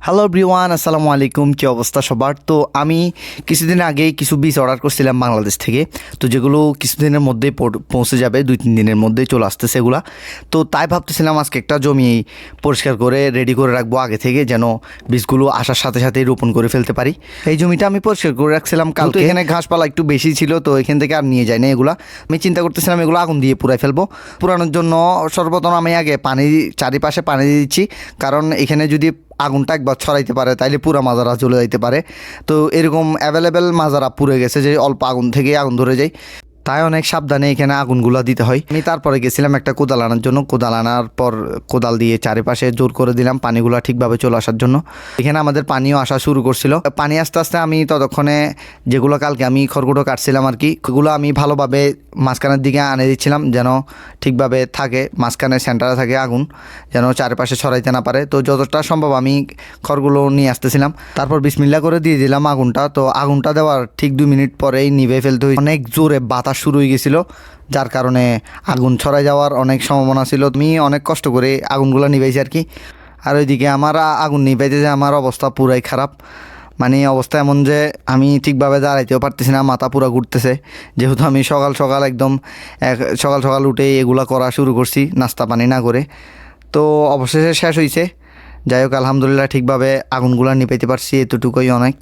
Hello everyone, আসসালামু আলাইকুম। কী অবস্থা সবার? তো আমি কিছুদিন আগেই কিছু বীজ অর্ডার করছিলাম বাংলাদেশ থেকে, তো যেগুলো কিছুদিনের মধ্যেই পৌঁছে যাবে, 2-3 দিনের মধ্যেই চলে আসতেছে এগুলা। তো তাই ভাবতেছিলাম আজকে একটা জমি পরিষ্কার করে রেডি করে রাখবো আগে থেকে, যেন বীজগুলো আসার সাথে সাথেই রোপণ করে ফেলতে পারি। এই জমিটা আমি পরিষ্কার করে রাখছিলাম কালকে। এখানে ঘাসপালা একটু বেশি ছিল, তো এখান থেকে আর নিয়ে যাই না এগুলা। আমি চিন্তা করতেছিলাম এগুলো আগুন দিয়ে পুরাই ফেলবো। পুরানোর জন্য সর্বপ্রথম আমি আগে চারিপাশে পানি দিয়ে দিচ্ছি, কারণ এখানে যদি আগুনটা একবার ছড়াইতে পারে তাইলে পুরা মাজারা চলে যাইতে পারে। তো এরকম অ্যাভেলেবেল মাজারা পুড়ে গেছে যে অল্প আগুন থেকে আগুন ধরে যায়, তাই অনেক সাবধানে এখানে আগুনগুলো দিতে হয়। আমি তারপরে গেছিলাম একটা কোদাল আনার জন্য। কোদাল আনার পর কোদাল দিয়ে চারিপাশে জোর করে দিলাম পানিগুলো ঠিকভাবে চলে আসার জন্য। এখানে আমাদের পানিও আসা শুরু করছিল। পানি আস্তে আস্তে আমি ততক্ষণে যেগুলো কালকে আমি খড়কুটো কাটছিলাম আর কি, ওগুলো আমি ভালোভাবে মাঝখানের দিকে আনে দিচ্ছিলাম, যেন ঠিকভাবে থাকে, মাঝখানে সেন্টারে থাকে আগুন, যেন চারপাশে ছড়াইতে না পারে। তো যতটা সম্ভব আমি খড়গুলো নিয়ে আসতেছিলাম, তারপর বিসমিল্লাহ করে দিয়ে দিলাম আগুনটা। তো আগুনটা দেওয়ার ঠিক 2 মিনিট পরেই নিভে ফেলতে হয়েছে। অনেক জোরে বাতাস শুরু হয়ে গেছিলো, যার কারণে আগুন ছড়াই যাওয়ার অনেক সম্ভাবনা ছিল। আমি অনেক কষ্ট করে আগুনগুলো নিভাইছি আর কি। আর ওইদিকে আমার আগুন নিভাইতে যে আমার অবস্থা পুরাই খারাপ। মানে অবস্থা এমন যে আমি ঠিকভাবে দাঁড়াইতেও পারতেছি না, মাথা পুরো ঘুরতেছে, যেহেতু আমি সকাল সকাল উঠেই এগুলা করা শুরু করছি নাস্তা পানি না করে। তো অবশেষে শেষ হয়েছে। যাই হোক, আলহামদুলিল্লাহ ঠিকভাবে আগুনগুলা নিভাইতে পারছি, এতটুকুই অনেক।